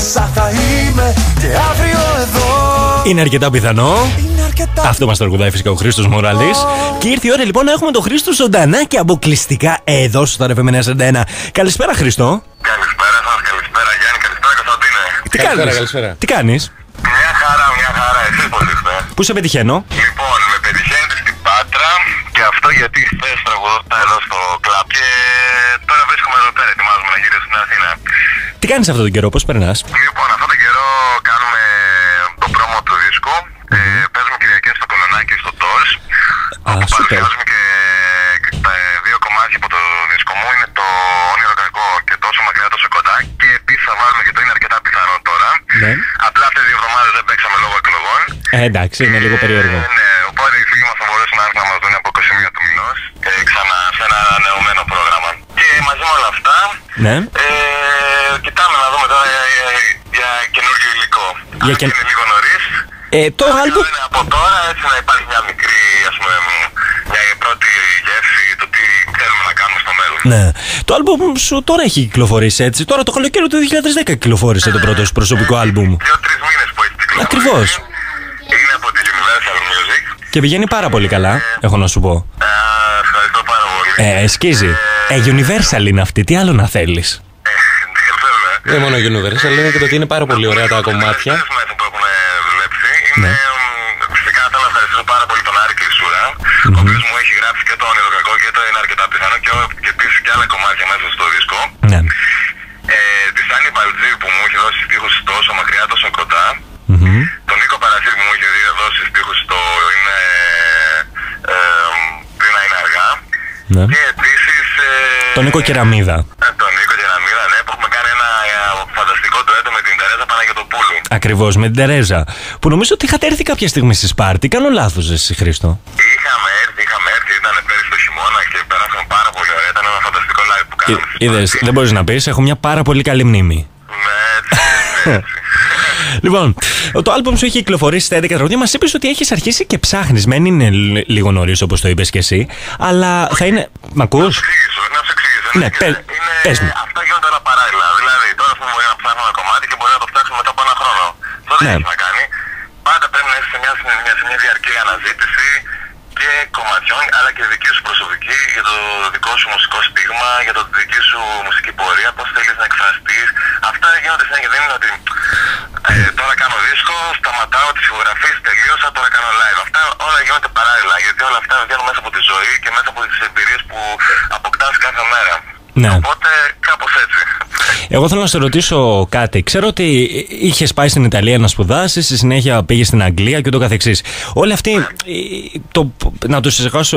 μέσα θα είμαι και αύριο εδώ. Είναι αρκετά πιθανό. Αυτό μας τραγουδάει φυσικά ο Χρήστος Μοράλης. Και ήρθε η ώρα λοιπόν να έχουμε τον Χρήστο ζωντανά και αποκλειστικά εδώ στο RFM 941. Καλησπέρα Χρήστο. Καλησπέρα σας, καλησπέρα Γιάννη, καλησπέρα Κωνσταντίνε. Τι κάνεις? Καλησπέρα. Τι κάνεις? Μια χαρά, εσείς πώς είστε? Πού σε πετυχαίνω? Λοιπόν, με πετυχαίνετε στην Πάτρα και αυτό γιατί χθες τραγουδώσα εδώ στο κλαμπ και τώρα βρίσκομαι εδώ πέρα, ετοιμάζομαι να γυρίσω στην Αθήνα. Τι κάνεις αυτόν τον καιρό, πώς περνάς? Λοιπόν, αυτόν τον καιρό κάνουμε το πρόμο του δίσκου. Παίζουμε Κυριακές στο Κολονάκι στο Τόρς. Όπου παρουσιάζουμε και τα δύο κομμάτια από το δίσκο μου. Είναι το Όνειρο Κακό και Τόσο Μακριά Τόσο Κοντά. Και επίσης θα βάλουμε και το Είναι Αρκετά Πιθανό τώρα. Ναι. Απλά αυτές τις 2 εβδομάδες δεν παίξαμε λόγω εκλογών. Εντάξει, είναι λίγο περίεργο. Ναι, οπότε οι φίλοι μας θα μπορέσουν να έρθουν να μας δουν από 21 του μηνός ξανά σε ένα ανανεωμένο πρόγραμμα. Και μαζί με όλα αυτά, Ναι. κοιτάμε να δούμε τώρα για καινούργιο υλικό. Είναι λίγο νωρίς. Το άλμπου... Από τώρα έτσι να υπάρχει μια μικρή, ας πούμε, μια πρώτη γεύση του τι θέλουμε να κάνουμε στο μέλλον. Ναι. Το άλμπουμ σου τώρα έχει κυκλοφορήσει έτσι. Τώρα το καλοκαίρι του 2010 κυκλοφόρησε το πρώτο σου προσωπικό άλμπουμ. 2-3 μήνες που έχει κυκλοφορήσει. Ακριβώς. Είναι από τη Universal Music. Και πηγαίνει πάρα πολύ καλά, έχω να σου πω. Ευχαριστώ πάρα πολύ. Σκίζει. Universal είναι αυτή, τι άλλο να θέλεις. Δεν μόνο Universal, είναι και το ότι είναι πάρα πολύ ωραία τα κομμάτια. Ναι. Φυσικά θέλω να ευχαριστήσω πάρα πολύ τον Άρη Κλεισούρα, ο οποίος μου έχει γράψει και το Όνειρο Κακό και το Είναι Αρκετά Πιθανό και επίσης και άλλα κομμάτια μέσα στο δίσκο. Ναι. Τη Σάνι Μπαλτζή που μου έχει δώσει στίχους στο Όσο Μακριά Τόσο Κοντά. Τον Νίκο Παρασύρη που μου έχει δώσει στίχους στο Είναι Πριν να είναι αργά. Ναι. Και επίσης Τον Νίκο Κεραμίδα. Τον Νίκο Κεραμίδα, ναι, που έχουμε κάνει ένα φανταστικό ντουέτο με την Τερέζα Παναγιωτοπούλου. Ακριβώς, με την Τερέζα. Που νομίζω ότι είχατε έρθει κάποια στιγμή στη Σπάρτη. Κάνω λάθος εσύ Χρήστο? Είχαμε έρθει, ήταν πέρυσι το χειμώνα και περάσαμε πάρα πολύ ωραία. Ήταν ένα φανταστικό live που κάναμε. Είδες, δεν μπορείς να πεις, έχω μια πάρα πολύ καλή μνήμη. Ναι, έτσι. Λοιπόν, το άλμπομ σου έχει κυκλοφορήσει στα 11 τραγούδια. Μας είπες ότι έχεις αρχίσει και ψάχνεις. Μεν είναι λίγο νωρίς όπως το είπες και εσύ, αλλά θα είναι. Μ' ακούς? Να σου εξηγήσω. Ναι, πες μου. Αυτά γίνονται όλα παράλληλα. Δηλαδή, τώρα μπορεί να ψάχνω ένα κομμάτι και μπορεί να το φτιάξουμε μετά από ένα χρόνο. Αυτό δεν έχει να κάνει. Πάντα πρέπει να είσαι σε μια διαρκή αναζήτηση και κομματιών, αλλά και δική σου προσωπική για το δικό σου μουσικό στίγμα, για το δική σου μουσική πορεία, πώς θέλεις να εκφραστείς. Αυτά γίνονται συνέχεια. Δεν είναι ότι τώρα κάνω δίσκο, σταματάω τις ηχογραφίες, τελείωσα, τώρα κάνω live. Αυτά όλα γίνονται παράλληλα, γιατί όλα αυτά βγαίνουν μέσα από τη ζωή και μέσα από τις εμπειρίες που αποκτάς κάθε μέρα. Ναι. Οπότε κάπως έτσι. Εγώ θέλω να σε ρωτήσω κάτι. Ξέρω ότι είχες πάει στην Ιταλία να σπουδάσεις, στη συνέχεια πήγες στην Αγγλία και ούτω καθεξής. Όλοι αυτοί,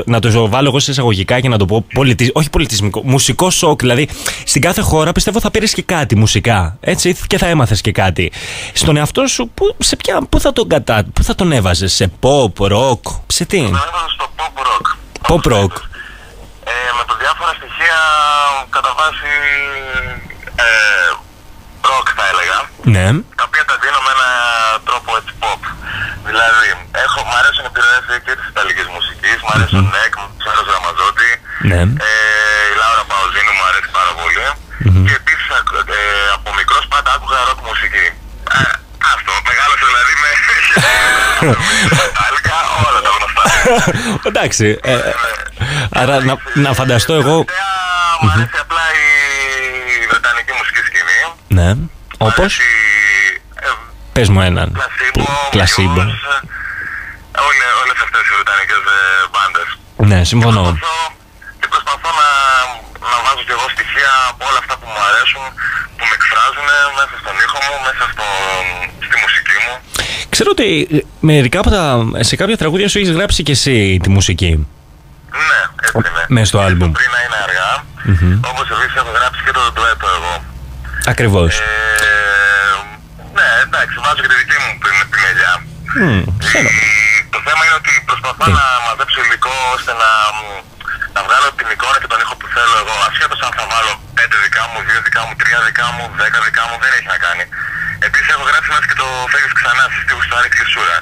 να το βάλω εγώ σε εισαγωγικά και να το πω όχι πολιτισμικό, μουσικό σοκ. Δηλαδή, στην κάθε χώρα πιστεύω θα πήρες και κάτι μουσικά. Έτσι, και θα έμαθες και κάτι. Στον εαυτό σου, πού θα τον έβαζες, σε pop, rock, σε τι? Τον έβαζα στο pop rock. Pop rock. Με το διάφορα στοιχεία κατά βάση rock θα έλεγα. Ναι. Τα οποία τα δίνω με έναν τρόπο έτσι pop. Δηλαδή, μ' αρέσουν οι επιρροές και της ιταλικής μουσικής, μ' αρέσει ο Νεκ, μ' αρέσει ο Ραμαζότη, Ναι. η Λάουρα Παουζίνου μου αρέσει πάρα πολύ. Και επίσης από μικρός πάντα άκουγα rock μουσική. Αυτό, μεγάλωσε δηλαδή με Μετάλλικα, όλα τα γνωστά. Εντάξει. Άρα να φανταστώ εγώ. Μου αρέσει απλά η βρετανική μουσική σκηνή. Ναι. Όπως? Πες μου έναν. Πλασίμπο. Όλες αυτές οι βρετανικές μπάντες. Ναι, συμφωνώ. Και προσπαθώ να βάζω κι εγώ στοιχεία από όλα αυτά που μου αρέσουν, που με εκφράζουν μέσα στον ήχο μου, μέσα στη μουσική μου. Ξέρω ότι σε κάποια τραγούδια σου έχεις γράψει και εσύ τη μουσική. Ναι, έτσι είναι. Μέσα στο άλμπουμ. Πριν να είναι αργά, όπως επίσης έχω γράψει και το ντουέτο εγώ. Ακριβώς. Ναι, εντάξει, βάζω και τη δική μου πινελιά. Το θέμα είναι ότι προσπαθώ να μαζέψω υλικό ώστε να βγάλω την εικόνα και τον ήχο που θέλω εγώ. Ασχέτως αν θα βάλω 5 δικά μου, 2 δικά μου, 3 δικά μου, 10 δικά μου, δεν έχει να κάνει. Επίσης έχω γράψει μέσα και το Φεύγεις ξανά στις στίχους του Άρη Κλεισούρα.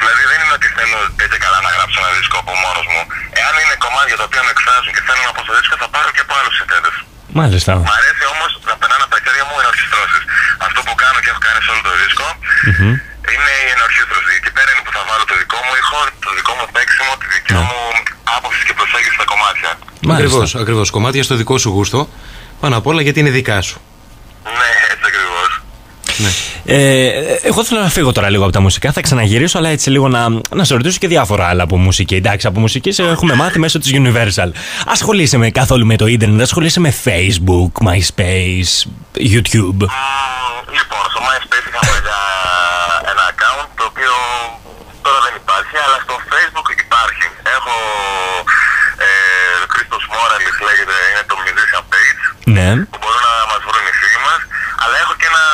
Δηλαδή δεν είναι ότι θέλω τέτοια καλά να γράψω ένα δίσκο από μόνος μου. Εάν είναι κομμάτια τα οποία με εκφράζουν και θέλω να πω στο δίσκο, θα πάρω και από άλλους συνθέτες. Μάλιστα. Μ' αρέσει όμως να περνάνε από τα χέρια μου ενορχιστρώσεις. είναι η ενορχήστρωση. Εκεί πέρα είναι που θα βάλω το δικό μου ήχο, το δικό μου παίξιμο, τη δικιά μου άποψη και προσέγγιση στα κομμάτια. Ακριβώς. Κομμάτια στο δικό σου γούστο, πάνω απ' όλα γιατί είναι δικά σου. Ναι, έτσι ακριβώς. Ναι. Εγώ θέλω να φύγω τώρα λίγο από τα μουσικά. Θα ξαναγυρίσω, αλλά έτσι λίγο να σε ρωτήσω και διάφορα άλλα από μουσική. Εντάξει, από μουσική έχουμε μάθει μέσω της Universal. Ασχολείσαι καθόλου με το ίντερνετ, ασχολείσαι με Facebook, MySpace, YouTube? Λοιπόν, στο MySpace είχαμε ένα account το οποίο τώρα δεν υπάρχει, αλλά στο Facebook υπάρχει. Έχω Christos Moralis λέγεται, είναι το musician page. Ναι. Που μπορούν να μας βρουν οι φίλοι μας. Αλλά έχω και ένα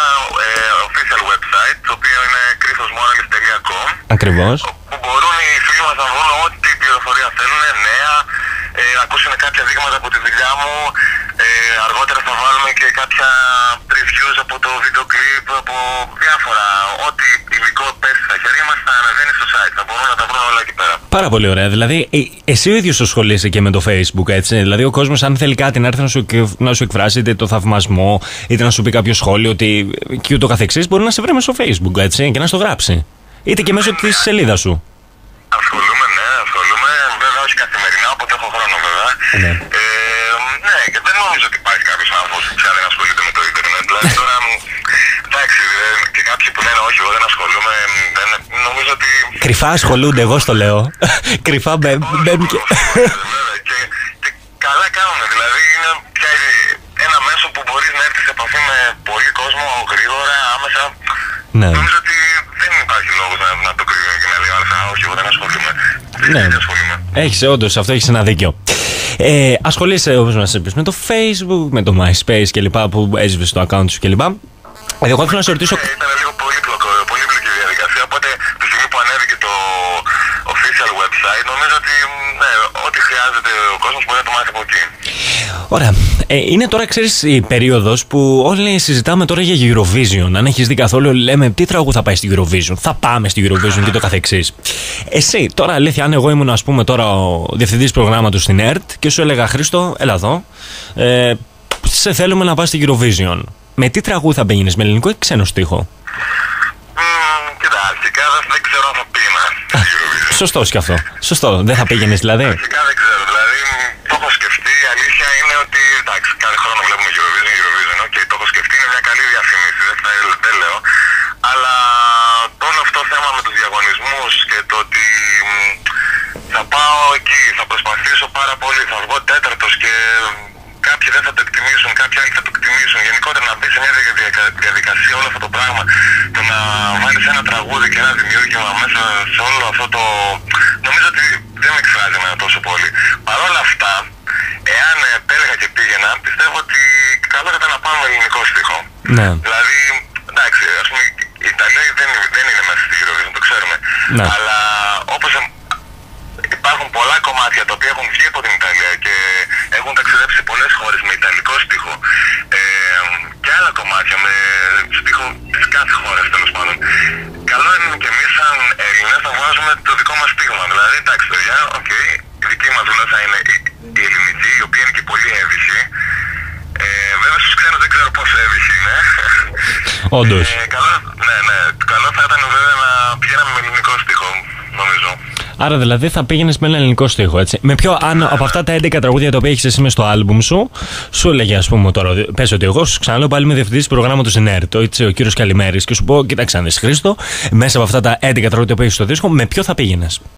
official website, το οποίο είναι christosmoralis.com. Ακριβώς. Που μπορούν οι φίλοι μας να βρουν ό,τι πληροφορία θέλουν, νέα, να ακούσουν κάποια δείγματα από τη δουλειά μου. Αργότερα θα βάλουμε και κάποια previews από το βίντεο κλιπ, από διάφορα. Ό,τι υλικό πέσει στα χέρια μας θα ανεβαίνει στο site. Θα μπορούν να τα βρουν όλα εκεί πέρα. Πάρα πολύ ωραία. Δηλαδή, εσύ ο ίδιος ασχολείσαι και με το Facebook, έτσι. Δηλαδή, ο κόσμος, αν θέλει κάτι να έρθει να σου εκφράσει είτε το θαυμασμό, είτε να σου πει κάποιο σχόλιο, και ούτω καθεξής, μπορεί να σε βρει στο Facebook, έτσι, και να στο γράψει. Είτε και μέσω της σελίδας σου. Ασχολούμαι. Βέβαια, όχι καθημερινά, όποτε έχω χρόνο, βέβαια. Ναι. Ναι, και δεν νομίζω ότι υπάρχει κάποιος άνθρωπος που πια δεν ασχολείται με το ίντερνετ. Δηλαδή τώρα, εντάξει, και κάποιοι που λένε όχι, εγώ δεν ασχολούμαι, νομίζω ότι. Κρυφά ασχολούνται, εγώ στο λέω. Κρυφά μπαίνουν και. Και καλά κάνουν, δηλαδή είναι πια ένα μέσο που μπορείς να έρθεις σε επαφή με πολύ κόσμο γρήγορα, άμεσα. Ναι. Νομίζω ότι δεν υπάρχει λόγος να το κρύβει και να λέει όχι, εγώ δεν ασχολούμαι. Ναι. Δεν ασχολούμαι. Έχεις, όντως, αυτό έχεις ένα δίκιο. Ασχολείσαι, όπως μας είπες, με το Facebook, με το MySpace κλπ. Που έσβησε το account σου κλπ. Εγώ θέλω να σε ρωτήσω. Ήταν λίγο πολύπλοκη διαδικασία, οπότε τη στιγμή που ανέβηκε το official website, νομίζω ότι ό,τι χρειάζεται ο κόσμος μπορεί να το μάθει από εκεί. Ωραία. Είναι τώρα, ξέρεις, η περίοδος που όλοι συζητάμε τώρα για Eurovision. Αν έχεις δει καθόλου, λέμε τι τραγούδι θα πάει στη Eurovision. Θα πάμε στη Eurovision και το καθεξής. Εσύ, τώρα αλήθεια, αν εγώ ήμουν, ας πούμε, τώρα ο διευθυντής προγράμματος στην ΕΡΤ και σου έλεγα Χρήστο, έλα εδώ, σε θέλουμε να πας στη Eurovision. Με τι τραγούδι θα πήγαινες, με ελληνικό ή ξένο στίχο? Κοίτα, αρχικά δεν ξέρω αν θα πήγαινα στη Eurovision. Σωστός και αυτό. Σωστό. Δεν θα πήγαινες δηλαδή? Αρχικά δεν ξέρω. Δηλαδή, το έχω σκεφτεί. Η αλήθεια είναι ότι εντάξει, κάθε χρόνο βλέπουμε Eurovision. Okay, το έχω σκεφτεί, είναι μια καλή διαφήμιση. Δεν λέω. Αλλά το όλο αυτό θέμα με τους διαγωνισμούς και το ότι θα πάω εκεί, θα προσπαθήσω πάρα πολύ, θα βγω τέταρτος και κάποιοι δεν θα το εκτιμήσουν, κάποιοι άλλοι θα το εκτιμήσουν. Γενικότερα να μπει σε μια διαδικασία όλο αυτό το πράγμα, το να βάλεις ένα τραγούδι και ένα δημιούργημα μέσα σε όλο αυτό το. Νομίζω ότι δεν με εκφράζει εμένα τόσο πολύ. Παρ' όλα αυτά, εάν επέλεγα και πήγαινα, πιστεύω ότι καλό θα ήταν να πάμε με ελληνικό στίχο. Ναι. Δηλαδή, εντάξει, ας πούμε, η Ιταλία δεν είναι μέσα στη Eurovision, το ξέρουμε. Ναι. Αλλά όπως υπάρχουν πολλά κομμάτια τα οποία έχουν βγει από την Ιταλία και έχουν ταξιδέψει σε πολλές χώρες με ιταλικό στίχο και άλλα κομμάτια με στίχο της κάθε χώρας, τέλος πάντων. Καλό είναι και εμείς σαν Έλληνες να βάζουμε το δικό μας στίγμα. Δηλαδή, εντάξει, παιδιά, η δική μας γλώσσα είναι η ελληνική, η οποία είναι και πολύ εύυχη. Βέβαια στους ξένους δεν ξέρω πόσο εύυχη είναι. Όντως. Καλό θα ήταν βέβαια να πηγαίναμε με ελληνικό στίχο, νομίζω. Άρα δηλαδή θα πήγαινες με ένα ελληνικό στίχο, έτσι. Με ποιο, αν από αυτά τα 11 τραγούδια τα οποία έχεις εσύ μες στο άλμπουμ σου, σου έλεγε, ας πούμε, τώρα, πες ότι εγώ σου ξαναλέω πάλι με διευθυντής προγράμματος ΕΝΕΡΤ, ο κύριος Καλημέρης, και σου πω, κοίταξε, Χρήστο, μέσα από αυτά τα 11 τραγούδια που έχεις στο δίσκο, με ποιο θα πήγαινες?